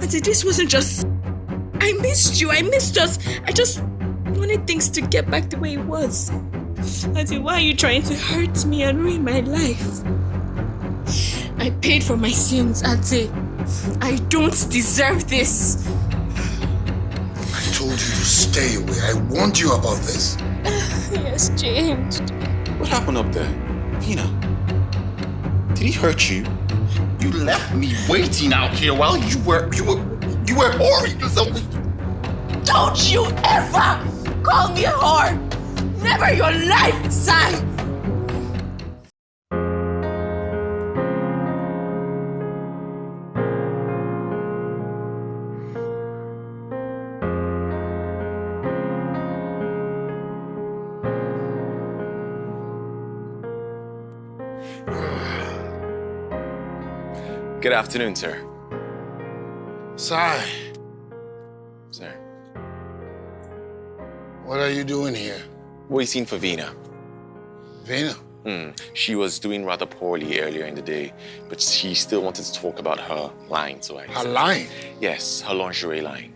This wasn't just... I missed you. I missed us. I just wanted things to get back the way it was. Auntie, why are you trying to hurt me and ruin my life? I paid for my sins, Auntie. I don't deserve this. I told you to stay away. I warned you about this. He has changed. What happened up there? Vina? Did he hurt you? You left me waiting out here while you were whoring yourself. Don't you ever call me a whore! Never in your life, Sai! Good afternoon, sir. Sai, Sir, what are you doing here? waiting for Vina. Vina? She was doing rather poorly earlier in the day, but she still wanted to talk about her line, so I... Her line? Yes, her lingerie line.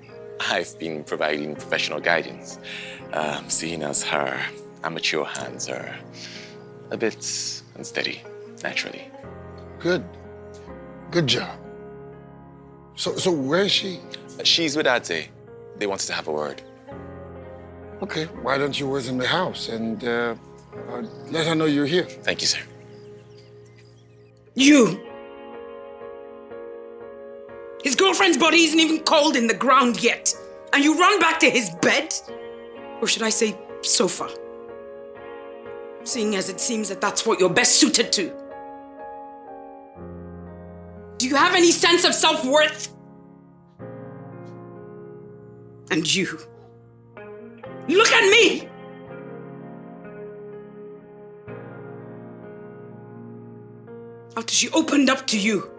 I've been providing professional guidance, seeing as her amateur hands are a bit unsteady, naturally. Good. Good job. So where is she? She's with Ade. They wanted to have a word. Okay, why don't you wait in the house and let her know you're here? Thank you, sir. You! His girlfriend's body isn't even cold in the ground yet. And you run back to his bed? Or should I say, sofa? Seeing as it seems that that's what you're best suited to. Do you have any sense of self-worth? And you. Look at me! After she opened up to you.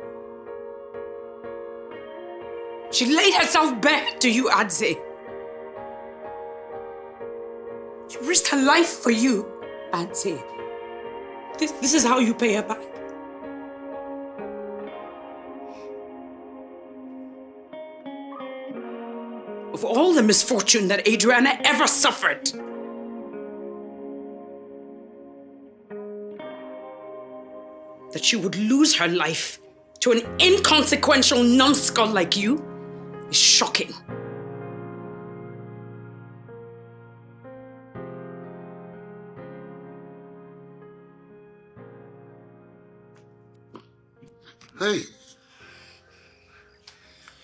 She laid herself bare to you, Adze. She risked her life for you, Adze. This is how you pay her back. Of all the misfortune that Adriana ever suffered, that she would lose her life to an inconsequential numbskull like you is shocking. Hey.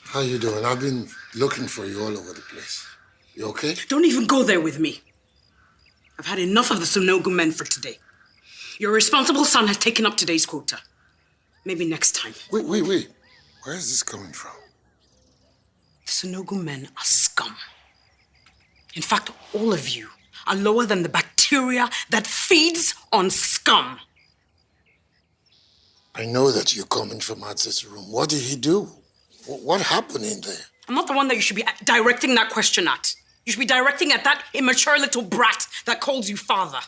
How you doing? I've been looking for you all over the place. You okay? Don't even go there with me. I've had enough of the Sonogo men for today. Your responsible son has taken up today's quota. Maybe next time. Wait. Where is this coming from? The Sonogo men are scum. In fact, all of you are lower than the bacteria that feeds on scum. I know that you're coming from Adze's room. What did he do? What happened in there? I'm not the one that you should be directing that question at. You should be directing at that immature little brat that calls you father.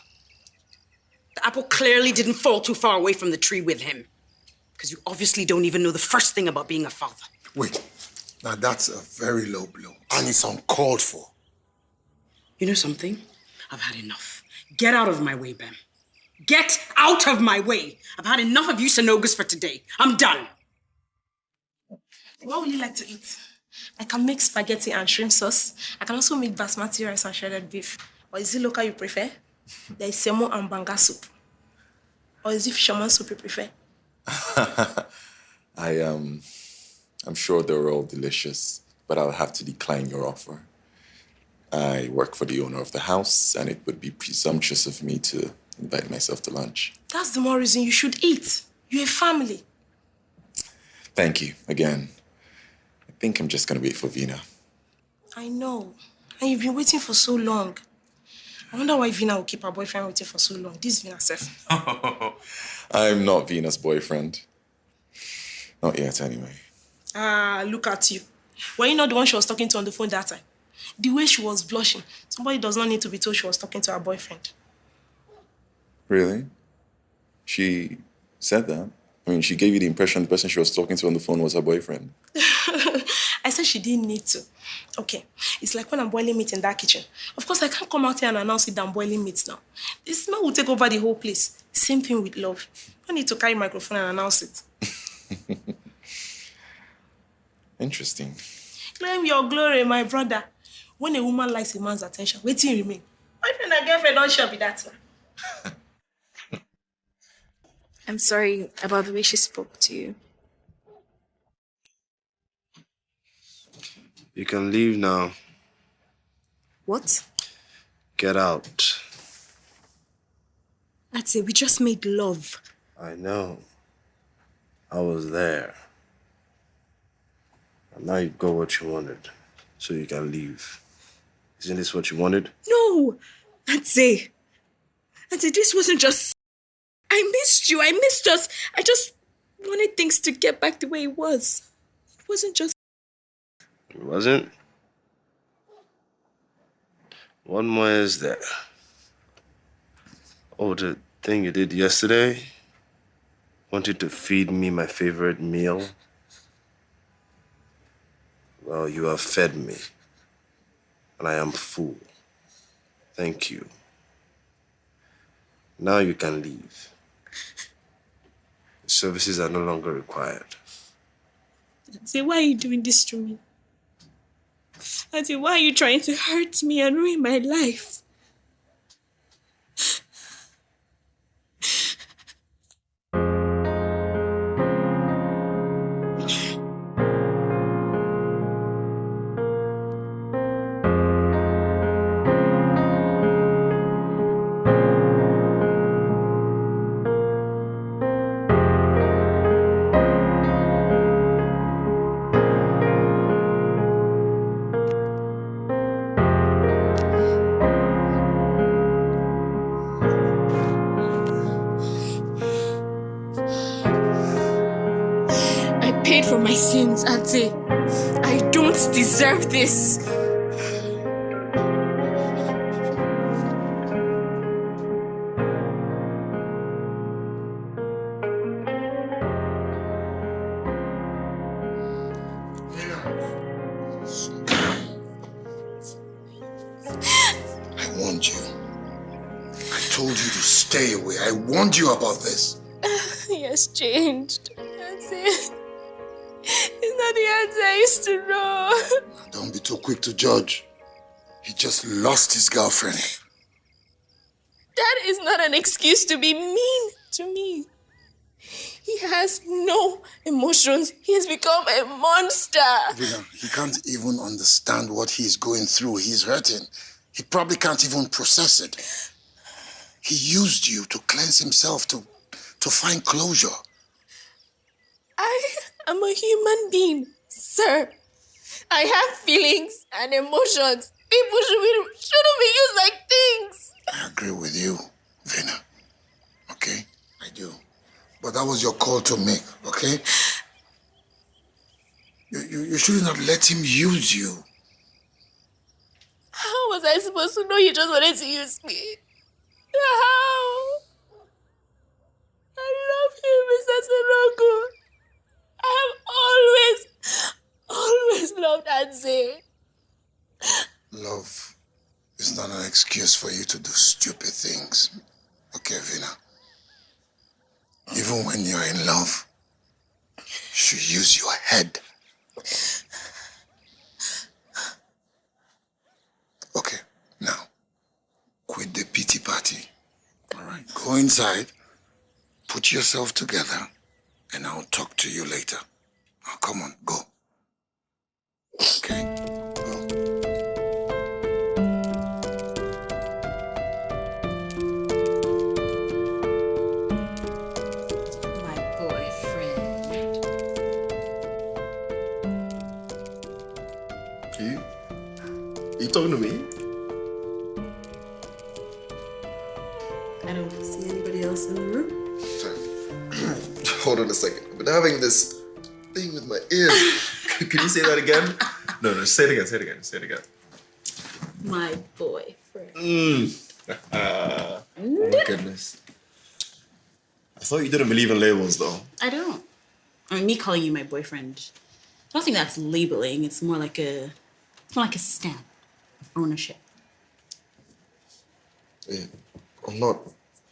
The apple clearly didn't fall too far away from the tree with him. Because you obviously don't even know the first thing about being a father. Wait, now that's a very low blow. And it's uncalled for. You know something? I've had enough. Get out of my way, Bam. Get out of my way. I've had enough of you Sonogas for today. I'm done. What would you like to eat? I can make spaghetti and shrimp sauce. I can also make basmati rice and shredded beef. Or is it local you prefer? There is semo and banga soup. Or is it fisherman soup you prefer? I'm sure they're all delicious, but I'll have to decline your offer. I work for the owner of the house, and it would be presumptuous of me to invite myself to lunch. That's the more reason you should eat. You're a family. Thank you again. I think I'm just gonna wait for Vina. I know. And you've been waiting for so long. I wonder why Vina will keep her boyfriend waiting for so long. This Vina self. I'm not Vina's boyfriend. Not yet, anyway. Look at you. Were you not the one she was talking to on the phone that time? The way she was blushing. Somebody does not need to be told she was talking to her boyfriend. Really? She said that? I mean, she gave you the impression the person she was talking to on the phone was her boyfriend. I said she didn't need to. Okay, it's like when I'm boiling meat in that kitchen. Of course, I can't come out here and announce it that I'm boiling meat now. The smell will take over the whole place. Same thing with love. I need to carry a microphone and announce it. Interesting. Claim your glory, my brother. When a woman likes a man's attention, wait till you remain. Boyfriend and girlfriend don't shall be that one. I'm sorry about the way she spoke to you. You can leave now. What? Get out. That's it. We just made love. I know. I was there. And now you've got what you wanted, so you can leave. Isn't this what you wanted? No! That's it. This wasn't just... I missed you. I missed us. I just wanted things to get back the way it was. It wasn't just... It wasn't? What more is there? Oh, the thing you did yesterday? Wanted to feed me my favorite meal? Well, you have fed me. And I am full. Thank you. Now you can leave. The services are no longer required. Auntie, why are you doing this to me? Auntie, why are you trying to hurt me and ruin my life? Paid for my sins, Ate. I don't deserve this. I warned you. I told you to stay away. I warned you about this. He has changed. That's it. He's not the answer I used to know. Don't be too quick to judge. He just lost his girlfriend. That is not an excuse to be mean to me. He has no emotions. He has become a monster. Vina, he can't even understand what he's going through. He's hurting. He probably can't even process it. He used you to cleanse himself, to find closure. I am a human being, sir. I have feelings and emotions. People shouldn't be used like things. I agree with you, Vina. Okay? I do. But that was your call to make, okay? You should not let him use you. How was I supposed to know he just wanted to use me? How? I love you, Mr. Sanogo. I have always loved Anze. Love is not an excuse for you to do stupid things. Okay, Vina? Even when you're in love, you should use your head. Okay, now, quit the pity party. All right? Go inside, put yourself together, and I'll talk to you later. Now, come on, go. Okay, go. My boyfriend. You talking to me? I don't see anybody else in the room. Sorry. Hold on a second. I've been having this thing with my ears. Can you say that again? No, say it again. Say it again. My boyfriend. Oh my goodness. I thought you didn't believe in labels though. I don't. I mean, me calling you my boyfriend I don't think that's labeling. It's more like a stamp of ownership. Hey, I'm not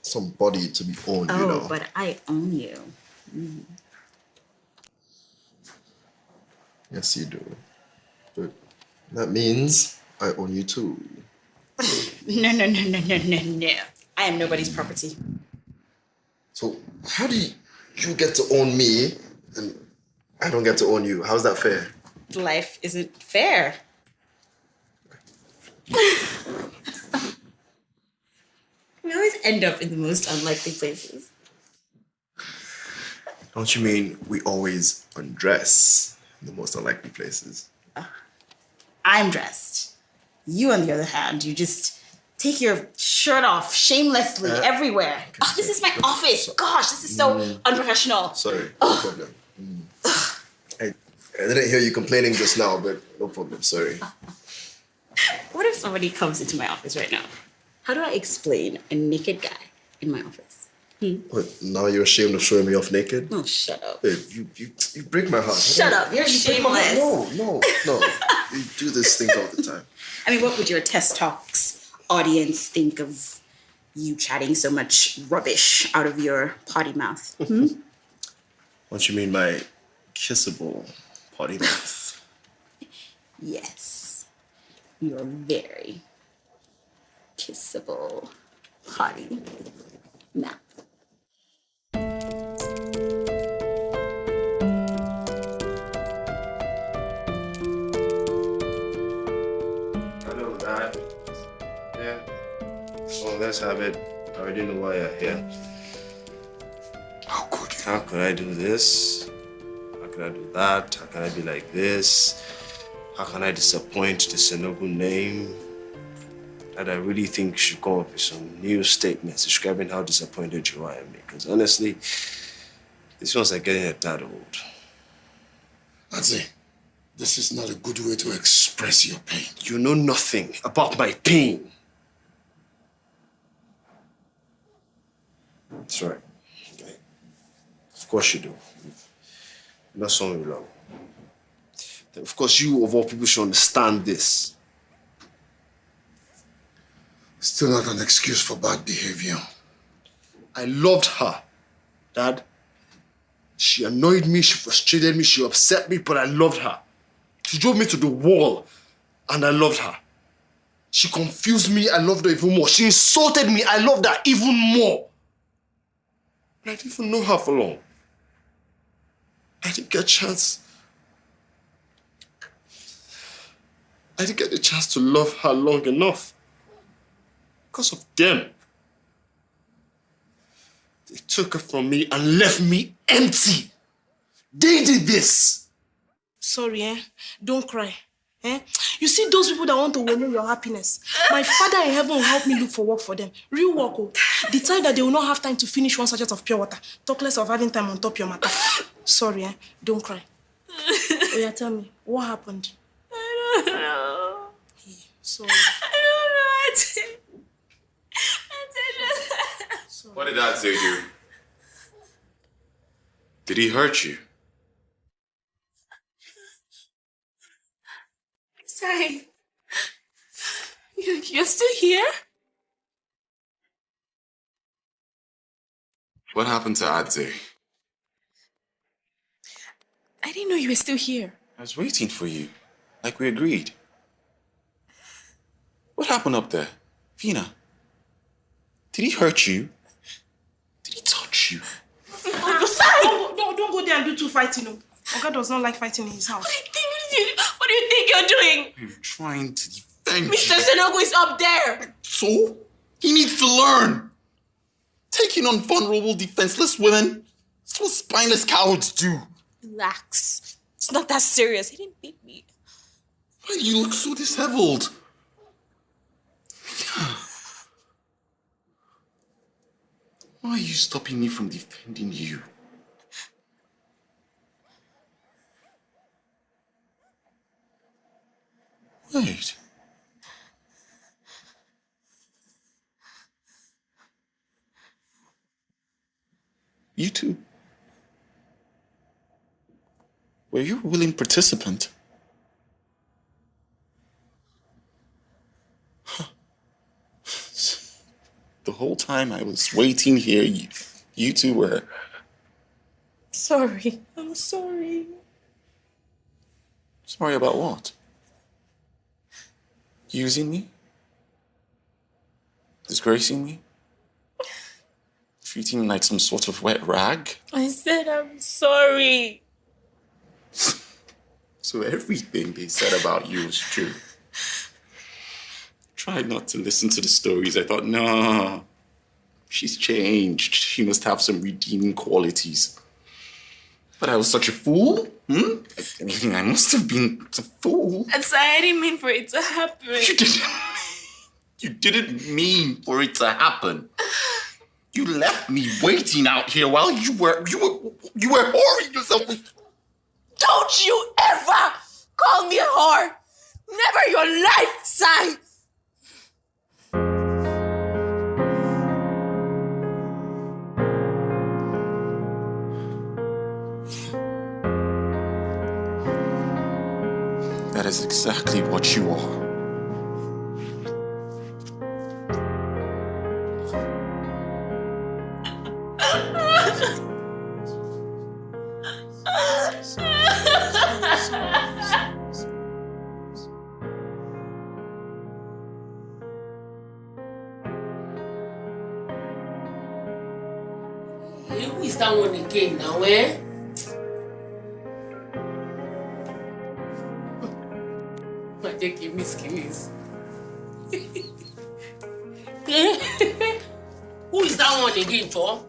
somebody to be owned, Oh, you know. but I own you. Yes, you do. But that means I own you too. No. I am nobody's property. So how do you get to own me and I don't get to own you? How's that fair? Life isn't fair. We always end up in the most unlikely places. Don't you mean we always undress in the most unlikely places? I'm dressed. You, on the other hand, you just take your shirt off shamelessly everywhere. Oh, this is my office. Gosh, this is so unprofessional. Sorry, no problem. I didn't hear you complaining just now, but no problem, sorry. What if somebody comes into my office right now? How do I explain a naked guy in my office? But now you're ashamed of showing me off naked? Oh, shut up. Babe, you break my heart. Shut up. You're shameless. No. You do these things all the time. I mean, what would your Test Talks audience think of you chatting so much rubbish out of your potty mouth? What you mean by kissable potty mouth? Yes. You're very kissable potty mouth. Hello, Dad. Yeah. Oh, let's have it. I already know why you're here. How could you? How could I do this? How can I do that? How can I be like this? How can I disappoint the Senegal name? That I really think you should come up with some new statements describing how disappointed you are in me. Because honestly, this one's like getting a tad old. That's it. This is not a good way to express your pain. You know nothing about my pain. That's right. Okay. Of course you do. You're not someone you love. Then of course you, of all people, should understand this. Still not an excuse for bad behavior. I loved her, Dad. She annoyed me, she frustrated me, she upset me, but I loved her. She drove me to the wall, and I loved her. She confused me, I loved her even more. She insulted me, I loved her even more. But I didn't even know her for long. I didn't get a chance. I didn't get the chance to love her long enough. Because of them. They took her from me and left me empty. They did this. Sorry, Don't cry. You see those people that want to ruin your happiness. My Father in heaven will help me look for work for them. Real work, oh. The time that they will not have time to finish one sachet of pure water. Talk less of having time on top your matter. Sorry, Don't cry. Oh yeah, tell me, what happened? I don't know. Hey, sorry. I don't know. What did Dad say to you? Did he hurt you? Sorry. You're still here? What happened to Adze? I didn't know you were still here. I was waiting for you, like we agreed. What happened up there? Vina, did he hurt you? Did he touch you? Don't go there and do two fighting. No. Oga does not like fighting in his house. What do you think you're doing? I'm trying to defend Mr. you. Senogo is up there. So? He needs to learn. Taking on vulnerable, defenseless women, that's what spineless cowards do. Relax. It's not that serious. He didn't beat me. Why do you look so disheveled? Why are you stopping me from defending you? Wait. You too? Were you a willing participant? The whole time I was waiting here, you two were... Sorry. I'm sorry. Sorry about what? Using me? Disgracing me? Treating me like some sort of wet rag? I said I'm sorry. So everything they said about you was true. Tried not to listen to the stories. I thought, no, she's changed. She must have some redeeming qualities. But I was such a fool. I must have been a fool. And so I didn't mean for it to happen. You didn't mean for it to happen. You left me waiting out here while you were whoring yourself with... Don't you ever call me a whore. Never your life, Sai. That is exactly what you are. Who is that one again now, eh? Give me skills. Who is that one again, Cho?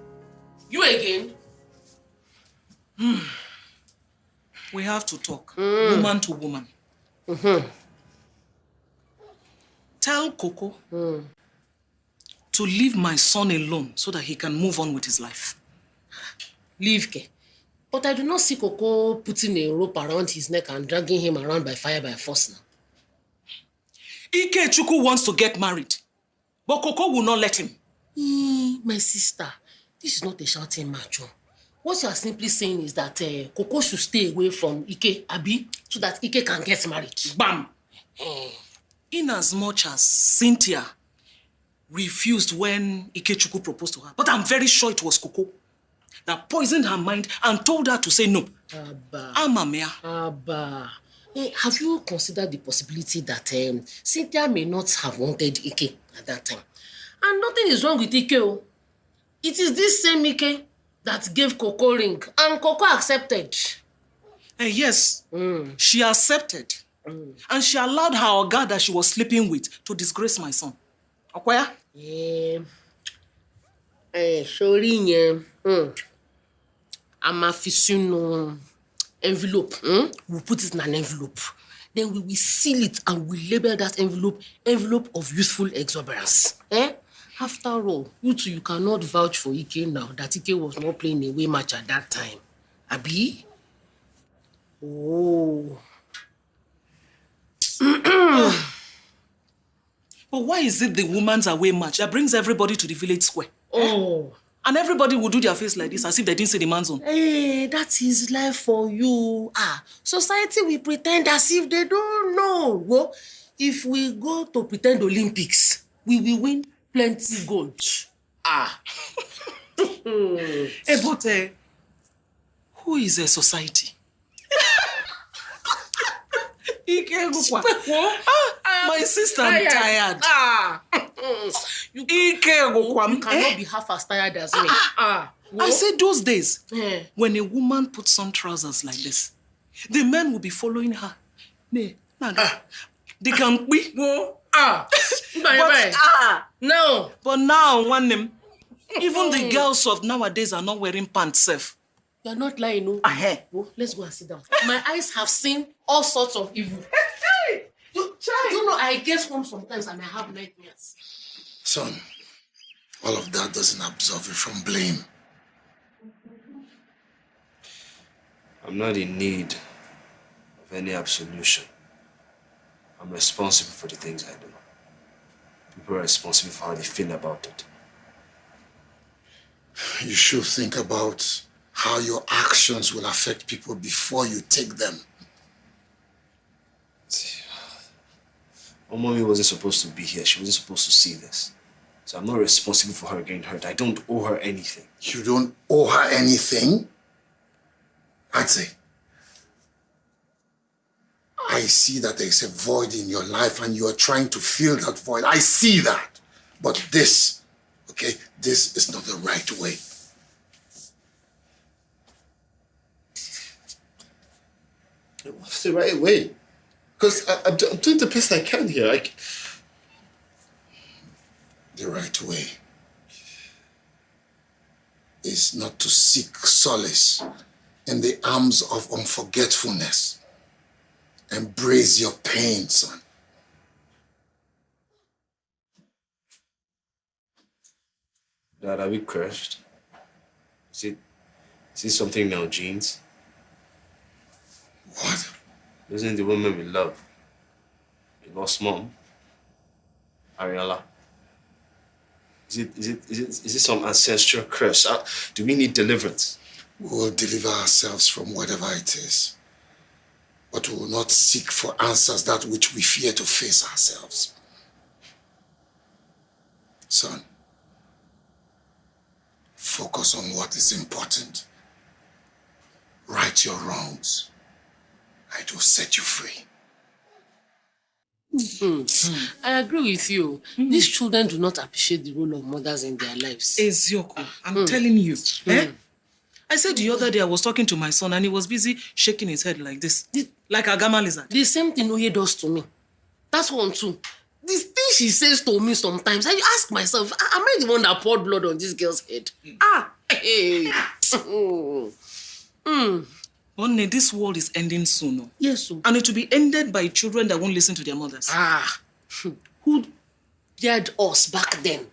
You again? We have to talk, woman to woman. Tell Coco to leave my son alone so that he can move on with his life. Leave, Ke. But I do not see Coco putting a rope around his neck and dragging him around by fire by force now. Ike Chuku wants to get married, but Coco will not let him. My sister, this is not a shouting match. What you are simply saying is that Coco should stay away from Ike, Abi, so that Ike can get married. Bam! In as much as Cynthia refused when Ike Chuku proposed to her, but I'm very sure it was Coco that poisoned her mind and told her to say no. Abba. Amamea. Abba. Have you considered the possibility that Cynthia may not have wanted Ike at that time? And nothing is wrong with Ike. Oh. It is this same Ike that gave Coco ring, and Coco accepted. Yes, she accepted. And she allowed her oga that she was sleeping with to disgrace my son. Okwaya? Sorry, I'm a fission envelope. We'll put it in an envelope. Then we will seal it and we label that envelope of youthful exuberance. After all, you cannot vouch for Ike now that Ike was not playing away match at that time. Abi? Oh. But why is it the woman's away match that brings everybody to the village square? Oh. And everybody will do their face like this as if they didn't see the man's own. Hey, that is life for you. Society will pretend as if they don't know. Well, if we go to pretend Olympics, we will win plenty gold. But who is a society? My sister, I'm tired. You cannot be half as tired as me. I said those days, when a woman puts on trousers like this, the men will be following her. They can be. No. But now, even the girls of nowadays are not wearing pants safe. You're not lying, no? Well, let's go and sit down. My eyes have seen all sorts of evil. You know, I get home sometimes and I have nightmares. Son, all of that doesn't absolve you from blame. I'm not in need of any absolution. I'm responsible for the things I do. People are responsible for how they feel about it. You should think about how your actions will affect people before you take them. My mommy wasn't supposed to be here. She wasn't supposed to see this. So I'm not responsible for her getting hurt. I don't owe her anything. You don't owe her anything? I'd say. I see that there is a void in your life and you are trying to fill that void. I see that. But this, okay, this is not the right way. What's the right way? Because I'm doing the best I can here. The right way is not to seek solace in the arms of unforgetfulness. Embrace your pain, son. Dad, are we cursed? Is it something in our genes? What? Isn't the woman we love? We lost mom. Ariola. Is it some ancestral curse? Do we need deliverance? We will deliver ourselves from whatever it is. But we will not seek for answers that which we fear to face ourselves. Son, focus on what is important. Right your wrongs. It will set you free. I agree with you. These children do not appreciate the role of mothers in their lives. Ezioko, I'm telling you. I said the other day I was talking to my son and he was busy shaking his head like this. Like a gamma lizard. The same thing Oye does to me. That's one too. This thing she says to me sometimes, I ask myself, am I the one that poured blood on this girl's head? Hey. Onne, this world is ending soon. No? Yes, sir. And it will be ended by children that won't listen to their mothers. Who dared us back then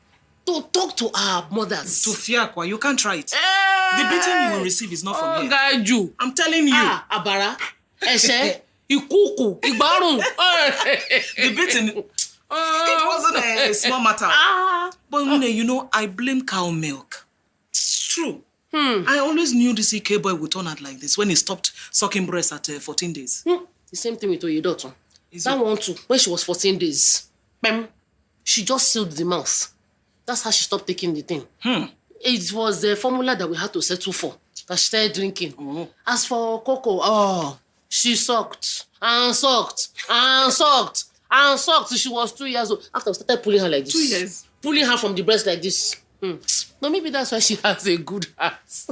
to talk to our mothers? To Fiakwa, you can't try it. The beating you will receive is not from here. Gaju. I'm telling you. Abara, Eshe, Ikuku, Igbarun. The beating, it wasn't a small matter. But you know, I blame cow milk. It's true. I always knew this EK boy would turn out like this when he stopped sucking breast at 14 days. The same thing with Oyedoto. That one too, when she was 14 days. She just sealed the mouth. That's how she stopped taking the thing. It was the formula that we had to settle for, that she started drinking. As for Coco, she sucked, and sucked, and sucked, and sucked till she was 2 years old. After we started pulling her like this. 2 years? Pulling her from the breast like this. No, maybe that's why she has a good heart.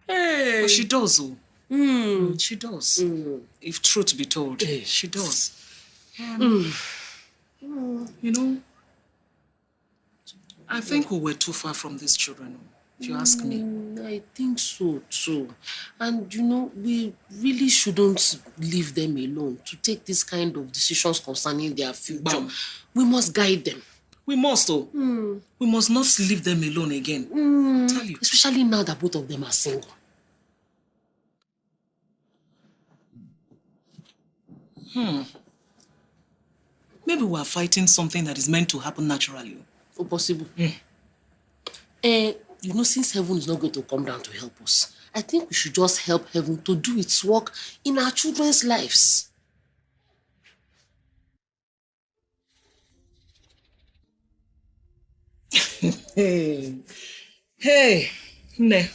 But she does, though. She does. If truth be told, she does. You know, I think we were too far from these children, if you ask me. I think so, too. And, you know, we really shouldn't leave them alone to take this kind of decisions concerning their future. We must guide them. We must, though. We must not leave them alone again. Tell you. Especially now that both of them are single. Maybe we are fighting something that is meant to happen naturally. Oh, possible. You know, since heaven is not going to come down to help us, I think we should just help heaven to do its work in our children's lives. Hey, Ne.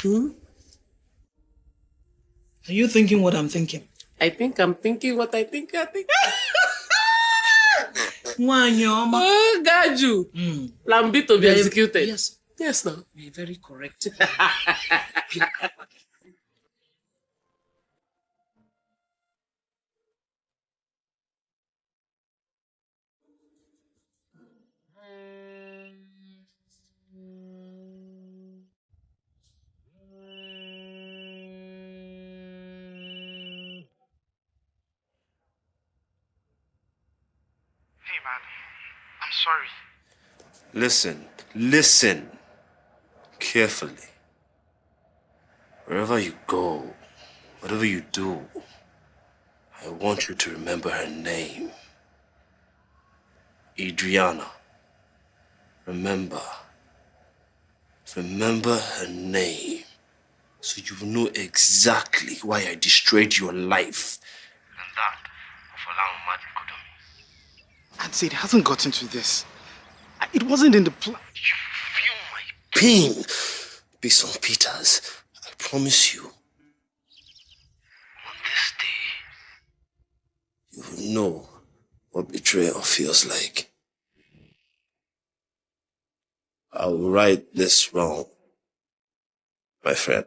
Are you thinking what I'm thinking? I think I'm thinking what I think I think. Wanyoma. Oh, Gaju. Plan B to be executed. Yes. Yes, now. You're very correct. Hey, man. I'm sorry. Listen carefully. Wherever you go, whatever you do, I want you to remember her name. Adriana. Remember her name. So you know exactly why I destroyed your life. And that of allowing Madrid Kodomi. I'd say it hasn't gotten to this. It wasn't in the plan. You feel my Pain, Bison Peters, I promise you. on this day. You will know what betrayal feels like. I will right this wrong, my friend.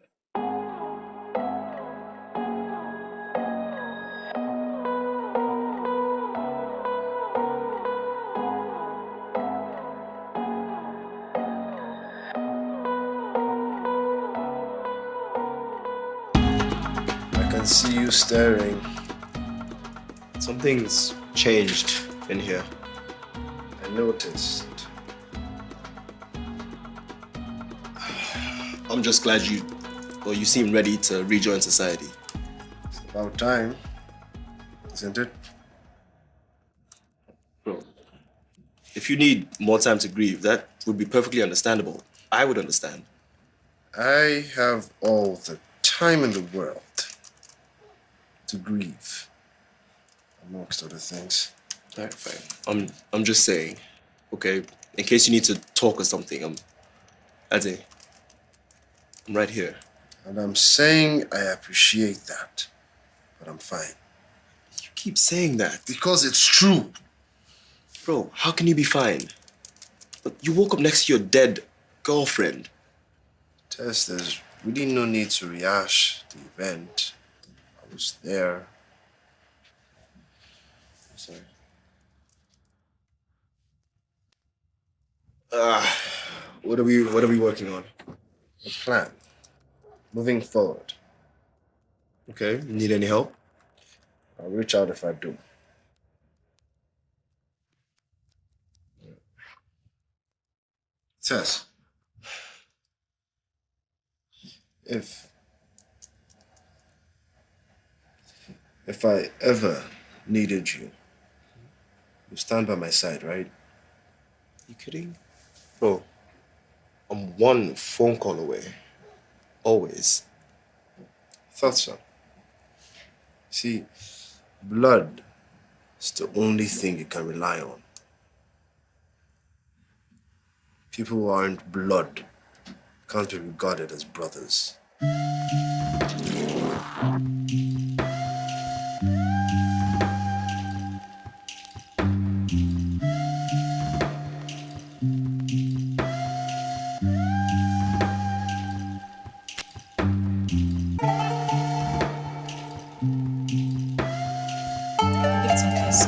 I can see you staring. Something's changed in here. I noticed. I'm just glad you seem ready to rejoin society. It's about time, isn't it? Bro, if you need more time to grieve, that would be perfectly understandable. I would understand. I have all the time in the world to grieve, amongst other things. All right, fine. I'm just saying, okay, in case you need to talk or something, I'm right here. And I'm saying I appreciate that, but I'm fine. You keep saying that. Because it's true. Bro, how can you be fine? But you woke up next to your dead girlfriend. Tess, there's really no need to rehash the event. I was there. Sorry. What are we working on? A plan. Moving forward. Okay, need any help? I'll reach out if I do. Tess. If I ever needed you, you stand by my side, right? You kidding? Bro, I'm one phone call away. Always. Thought so. See, blood is the only thing you can rely on. People who aren't blood can't be regarded as brothers. Lipton, please.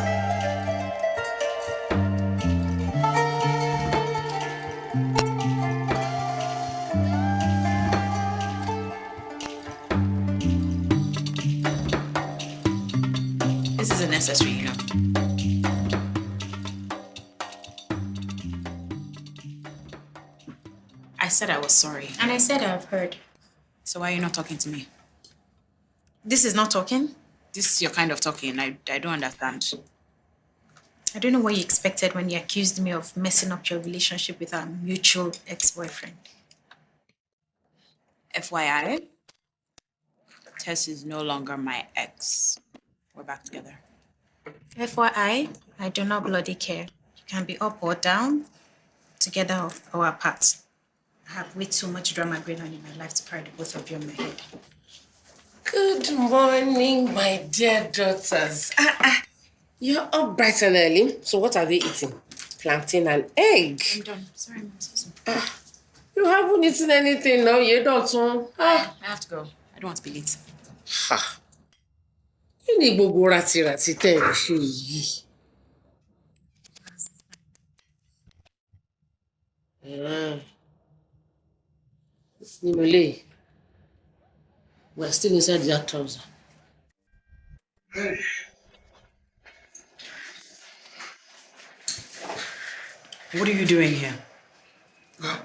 This isn't necessary, you know. I said I was sorry. And I said I've heard. So why are you not talking to me? This is not talking? This is your kind of talking. I don't understand. I don't know what you expected when you accused me of messing up your relationship with our mutual ex-boyfriend. FYI, Tess is no longer my ex. We're back together. FYI, I do not bloody care. You can be up or down, together or apart. I have way too much drama going on in my life to carry the both of you on my head. Good morning, my dear daughters. You're up bright and early. So what are they eating? Plantain and egg. I'm done. Sorry, Mom. So sorry. You haven't eaten anything now, you don't. I have to go. I don't want to be late. Ha. You need gbogbo rati tẹ́ ẹ ṣe yìí. Nínú ilé, we're still inside that trouser. What are you doing here? Well,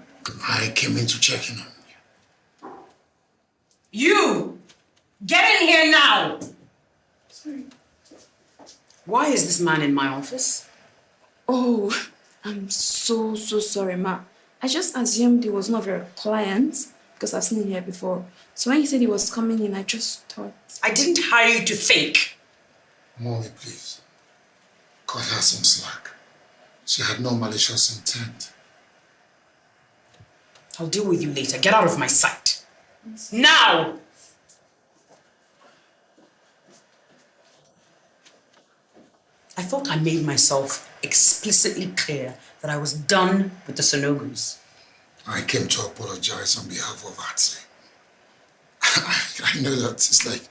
I came in to check in on you. You! Get in here now! Sorry. Why is this man in my office? Oh, I'm so sorry, Ma. I just assumed he was not your client. because I've seen him here before. So when he said he was coming in, I just thought... I didn't hire you to think. Molly, please. Cut her some slack. She had no malicious intent. I'll deal with you later. Get out of my sight. Now! I thought I made myself explicitly clear that I was done with the Sonogus. I came to apologize on behalf of Atsi. I know that it's like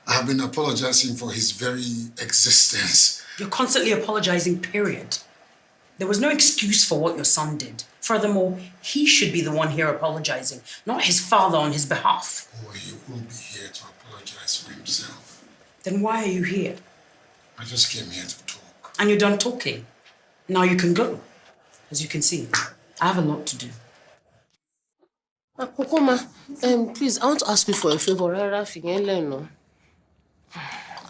I've been apologizing for his very existence. You're constantly apologizing, period. There was no excuse for what your son did. Furthermore, he should be the one here apologizing, not his father on his behalf. Oh, he will be here to apologize for himself. Then why are you here? I just came here to talk. And you're done talking. Now you can go. As you can see, I have a lot to do. Kokoma, please, I want to ask you for a favor. I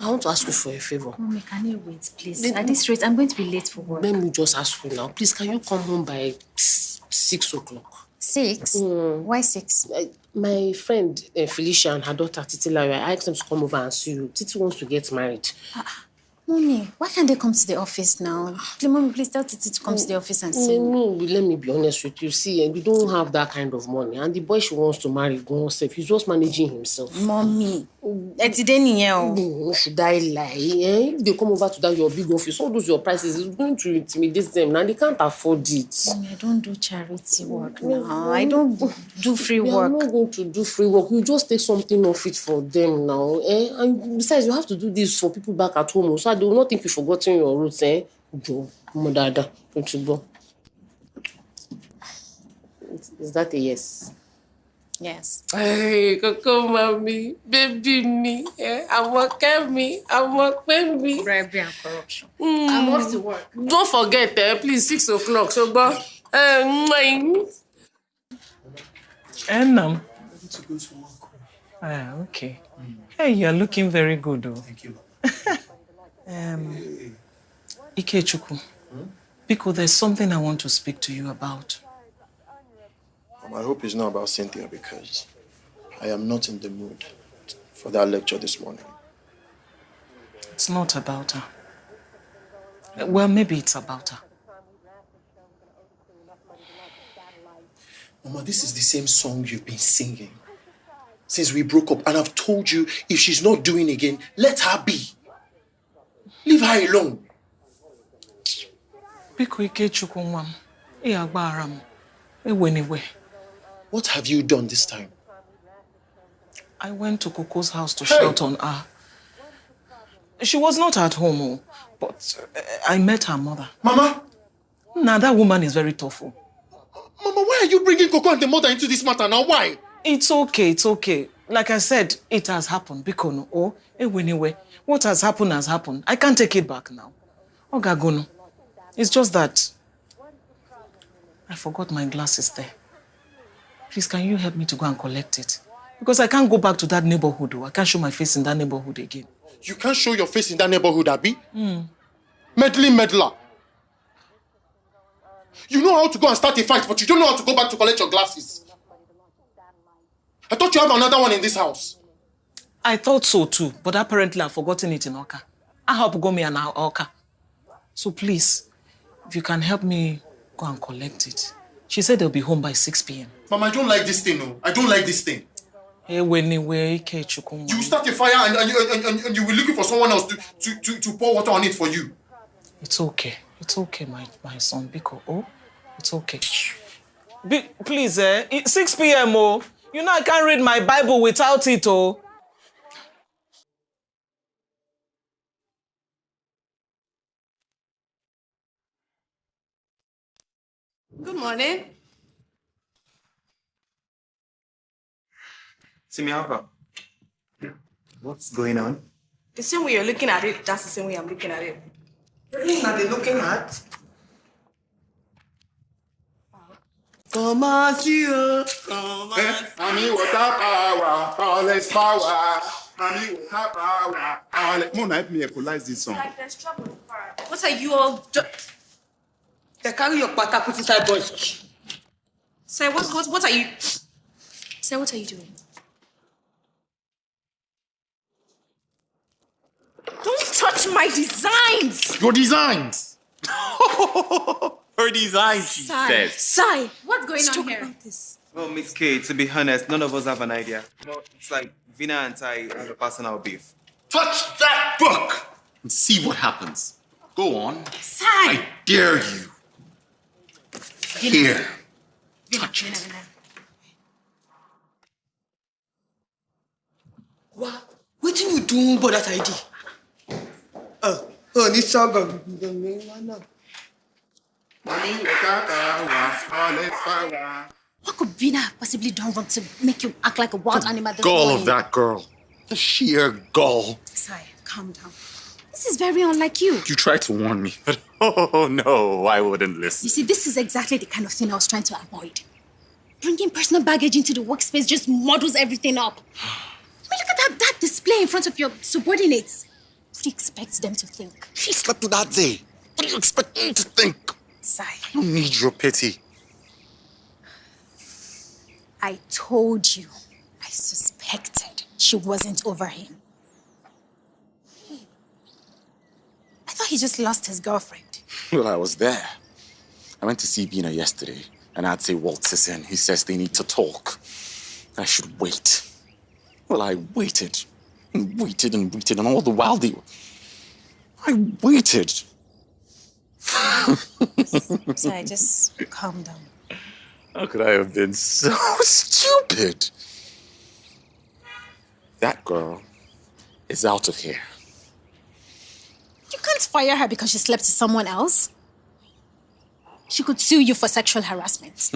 want to ask you for a favor. Mommy, can you wait, please? At this rate, I'm going to be late for work. Let me just ask you now. Please, can you come home by 6 o'clock? 6? Why 6? My friend Felicia and her daughter Titilayo, I asked them to come over and see you. Titi wants to get married. Mommy, why can't they come to the office now? Mommy, please tell Titi to come to the office and see me. No, let me be honest with you. See, we don't have that kind of money. And the boy she wants to marry, go himself. He's just managing himself. Mommy, should I lie? If they come over to that your big office, all those your prices is going to intimidate them. Now they can't afford it. Mommy, I don't do charity work now. I don't do free work. I'm not going to do free work. You just take something off it for them now. And besides, you have to do this for people back at home. So they will not think you've forgotten your roots. Joe, Dada, don't you go? Is that a yes? Yes. Hey, Coco Mommy, baby me, I'm okay me, I'm okay me. Bribery and corruption. I'm off to work. Don't forget, please, 6 o'clock. So go. Enam. Okay. Hey, you're looking very good, though. Thank you. Ikechukwu, because there's something I want to speak to you about. I hope it's not about Cynthia because I am not in the mood for that lecture this morning. It's not about her. Well, maybe it's about her. Mama, this is the same song you've been singing since we broke up, and I've told you if she's not doing again, let her be. Leave her alone. What have you done this time? I went to Coco's house to shout on her. She was not at home, but I met her mother. Mama? Now, that woman is very tough. Mama, why are you bringing Coco and the mother into this matter now? Why? It's okay, it's okay. Like I said, it has happened. Anyway, what has happened. I can't take it back now. Ogagono. It's just that I forgot my glasses there. Please, can you help me to go and collect it? Because I can't go back to that neighborhood. I can't show my face in that neighborhood again. You can't show your face in that neighborhood, Abby? Meddler. You know how to go and start a fight, but you don't know how to go back to collect your glasses. I thought you have another one in this house. I thought so too, but apparently I've forgotten it in Oka. I help go me and Oka. So please, if you can help me go and collect it. She said they'll be home by 6 p.m. Mama, I don't like this thing, no. I don't like this thing. You start a fire and you will looking for someone else to pour water on it for you. It's okay. It's okay, my son, Biko. Oh, it's okay. Please, 6 p.m. Oh. You know I can't read my Bible without it, oh. Good morning. Simiava, what's going on? The same way you're looking at it, that's the same way I'm looking at it. Really? Are they looking at? Come on, see you. Come on. Mommy, what power? All is power. Mommy, what power? Mona, help me equalize this song. Like there's trouble in paradise. What are you all doing? They carry your pata put inside boys. Say, what are you? So what are you doing? Don't touch my designs! Your designs! Her designs, she said. Sai! What's going Let's on talk here? about this. Well, Miss K, to be honest, none of us have an idea. Well, it's like Vina and Ty have a personal beef. Touch that book and see what happens. Go on. Sai! I dare you. Here. Touch it. What are you doing about that ID? This song. What could Vina possibly done wrong to make you act like a wild animal this Gall morning? of that girl. The sheer gall. Sai, calm down. This is very unlike you. You tried to warn me, but oh no, I wouldn't listen. You see, this is exactly the kind of thing I was trying to avoid. Bringing personal baggage into the workspace just muddles everything up. I mean, look at that display in front of your subordinates. What do you expect them to think? She slept through that day. What do you expect me to think? Sai, I don't need your pity. I told you. I suspected she wasn't over him. I thought he just lost his girlfriend. Well, I was there. I went to see Vina yesterday, and I'd say Waltz is in. He says they need to talk. I should wait. Well, I waited, and waited, and waited, and all the while I waited. Sai, just calm down. How could I have been so stupid? That girl is out of here. You can't fire her because she slept with someone else. She could sue you for sexual harassment.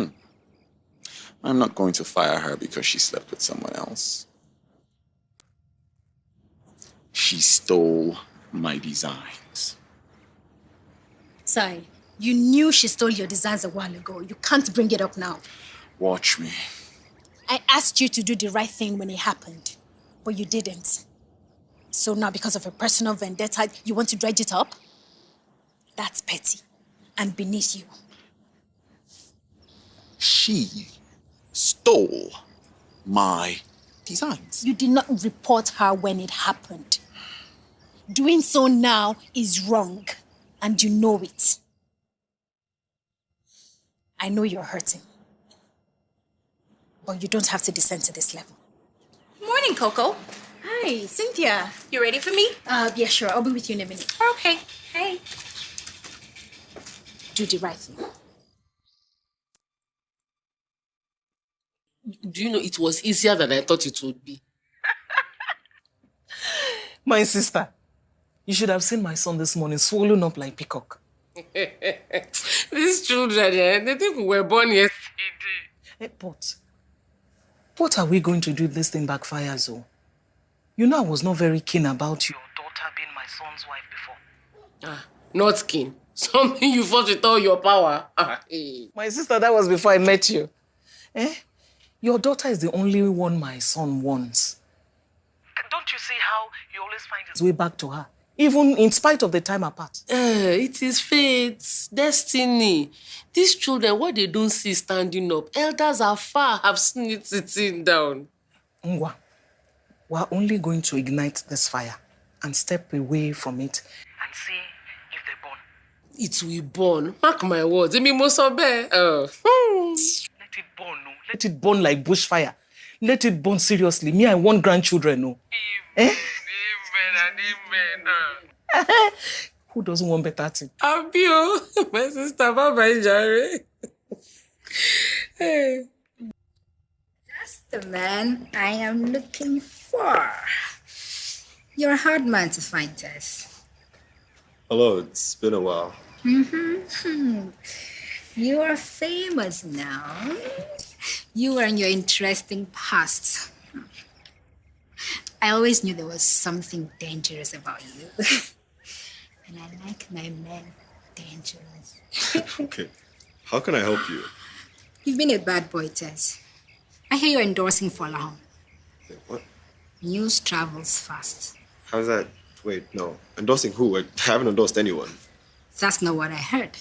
I'm not going to fire her because she slept with someone else. She stole my designs. Sai, you knew she stole your designs a while ago. You can't bring it up now. Watch me. I asked you to do the right thing when it happened, but you didn't. So now, because of a personal vendetta, you want to dredge it up? That's petty and beneath you. She stole my designs. You did not report her when it happened. Doing so now is wrong, and you know it. I know you're hurting, but you don't have to descend to this level. Morning, Coco. Hi, Cynthia. You ready for me? Yeah, sure. I'll be with you in a minute. Okay. Hey. Do the right thing. Do you know it was easier than I thought it would be? My sister, you should have seen my son this morning swollen up like peacock. These children, they think we were born yesterday. But what are we going to do if this thing backfires, oh? You know I was not very keen about your daughter being my son's wife before. Not keen. Something you fought with all your power. My sister, that was before I met you. Your daughter is the only one my son wants. Don't you see how he always finds his way back to her? Even in spite of the time apart. It is fate, destiny. These children, what they don't see standing up, elders afar have seen it sitting down. Ngwa, we're only going to ignite this fire and step away from it and see if they burn. It will burn. Mark my words. Let it burn, no. Let it burn like bushfire. Let it burn seriously. Me, I want grandchildren, no. Who doesn't want better thing? Abio, my sister, bye-bye, Jerry. Hey. That's the man I am looking for. You're a hard man to find, Tess. Hello, it's been a while. You are famous now. You and your interesting past. I always knew there was something dangerous about you. And I like my men dangerous. Okay, how can I help you? You've been a bad boy, Tess. I hear you're endorsing for long. What? News travels fast. How's that? Wait, no. Endorsing who? I haven't endorsed anyone. That's not what I heard.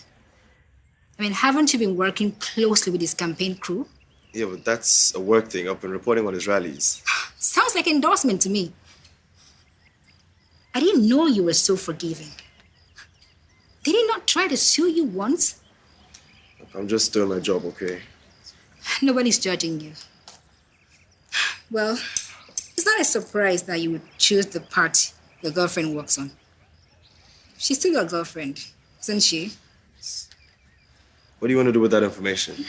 I mean, haven't you been working closely with his campaign crew? Yeah, but that's a work thing. I've been reporting on his rallies. Sounds like endorsement to me. I didn't know you were so forgiving. Did he not try to sue you once? I'm just doing my job, okay? Nobody's judging you. Well, it's not a surprise that you would choose the part your girlfriend works on. She's still your girlfriend, isn't she? What do you want to do with that information?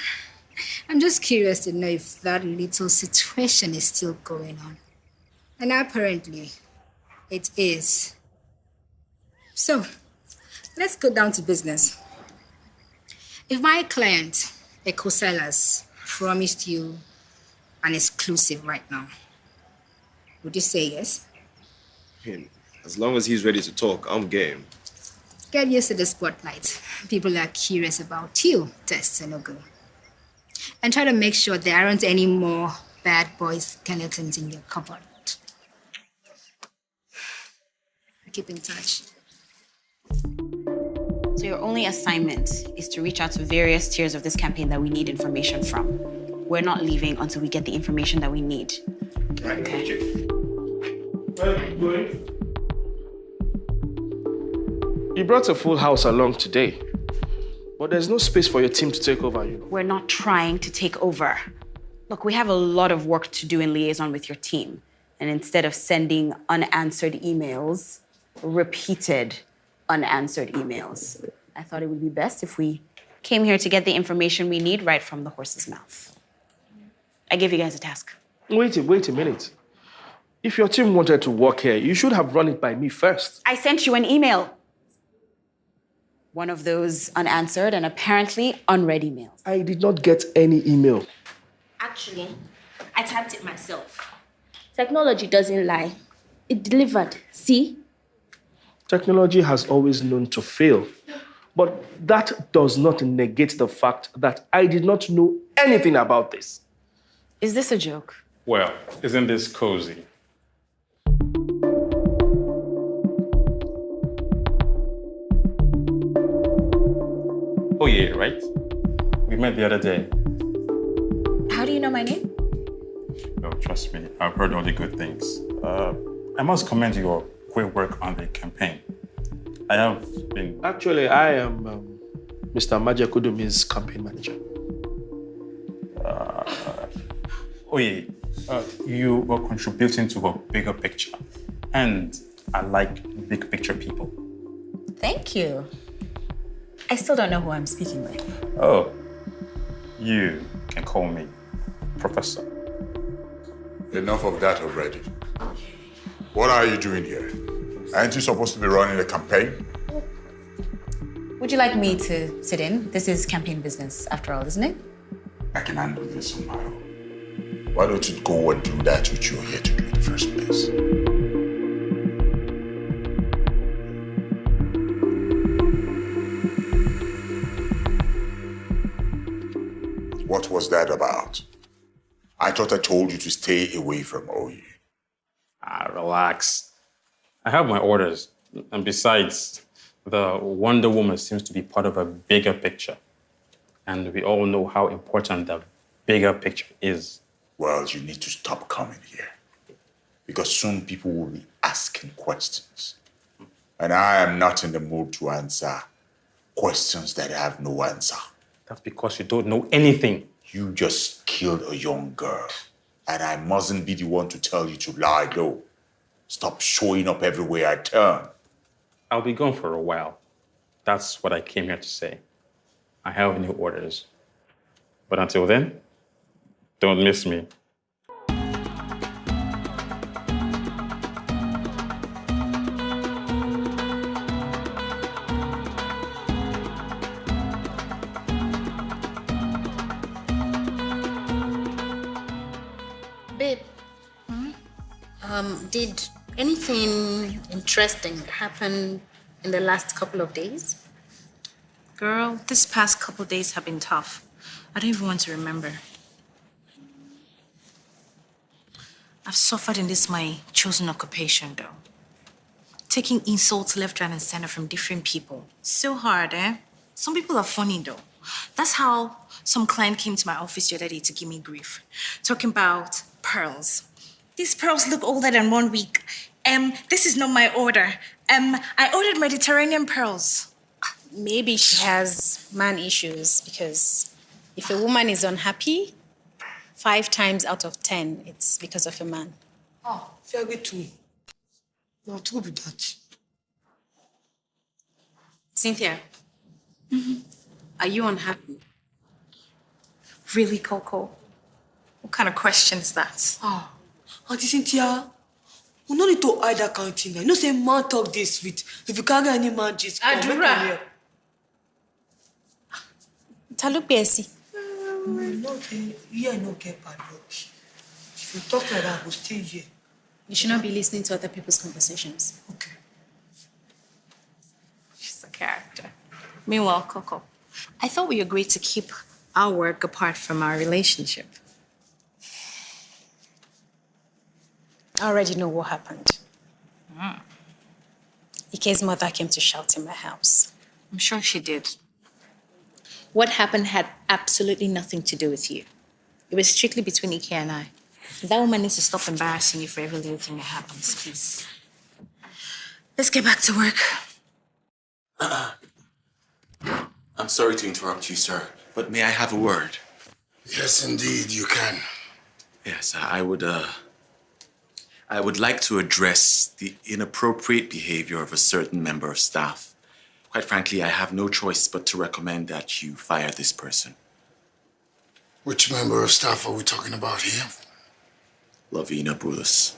I'm just curious to know if that little situation is still going on. And apparently, it is. So, let's go down to business. If my client, Ecosellas, promised you an exclusive right now, would you say yes? I mean, as long as he's ready to talk, I'm game. Get used to the spotlight. People are curious about you, Tess Senogo. And try to make sure there aren't any more bad boy skeletons in your cupboard. Keep in touch. So your only assignment is to reach out to various tiers of this campaign that we need information from. We're not leaving until we get the information that we need. Okay. You brought a full house along today, but there's no space for your team to take over, you know. We're not trying to take over. Look, we have a lot of work to do in liaison with your team. And instead of sending unanswered emails, repeated unanswered emails, I thought it would be best if we came here to get the information we need right from the horse's mouth. I gave you guys a task. Wait a minute. If your team wanted to work here, you should have run it by me first. I sent you an email. One of those unanswered and apparently unread emails. I did not get any email. Actually, I typed it myself. Technology doesn't lie. It delivered. See? Technology has always known to fail. But that does not negate the fact that I did not know anything about this. Is this a joke? Well, isn't this cozy? Oh yeah, right? We met the other day. How do you know my name? Oh, trust me, I've heard all the good things. I must commend your great work on the campaign. I have been... Actually, I am Mr. Maja Kudumi's campaign manager. You were contributing to a bigger picture. And I like big picture people. Thank you. I still don't know who I'm speaking with. Oh, you can call me Professor. Enough of that already. What are you doing here? Aren't you supposed to be running a campaign? Would you like me to sit in? This is campaign business, after all, isn't it? I can handle this on my own. Why don't you go and do that which you're here to do in the first place? What was that about? I thought I told you to stay away from Oyi. Relax. I have my orders. And besides, the Wonder Woman seems to be part of a bigger picture. And we all know how important the bigger picture is. Well, you need to stop coming here. Because soon people will be asking questions. And I am not in the mood to answer questions that have no answer. That's because you don't know anything. You just killed a young girl. And I mustn't be the one to tell you to lie low. Stop showing up everywhere I turn. I'll be gone for a while. That's what I came here to say. I have new orders. But until then, don't miss me. Babe, did anything interesting happen in the last couple of days? Girl, this past couple days have been tough. I don't even want to remember. I've suffered in this my chosen occupation, though. Taking insults left, right, and center from different people. So hard, eh? Some people are funny, though. That's how some client came to my office the other day to give me grief, talking about pearls. These pearls look older than 1 week. This is not my order. I ordered Mediterranean pearls. Maybe she has man issues because if a woman is unhappy, 5 times out of 10, it's because of a man. Oh, fair good to me. No, true with that. Cynthia, are you unhappy? Really, Coco? What kind of question is that? Ah, Auntie Cynthia, we no need to hide that kind of thing. You know, say man talk this with. If you can't get any man, just come. Adura. Taluk Besi. No, here no get padlock. If you talk like that, I will stay here. You should not be listening to other people's conversations. Okay. She's a character. Meanwhile, Coco, I thought we agreed to keep our work apart from our relationship. I already know what happened. Ike's mother came to shout in my house. I'm sure she did. What happened had absolutely nothing to do with you. It was strictly between Ike and I. That woman needs to stop embarrassing you for every little thing that happens, please. Let's get back to work. I'm sorry to interrupt you, sir, but may I have a word? Yes, indeed, you can. Yes, I would like to address the inappropriate behavior of a certain member of staff. Quite frankly, I have no choice but to recommend that you fire this person. Which member of staff are we talking about here? Lavina Brulis.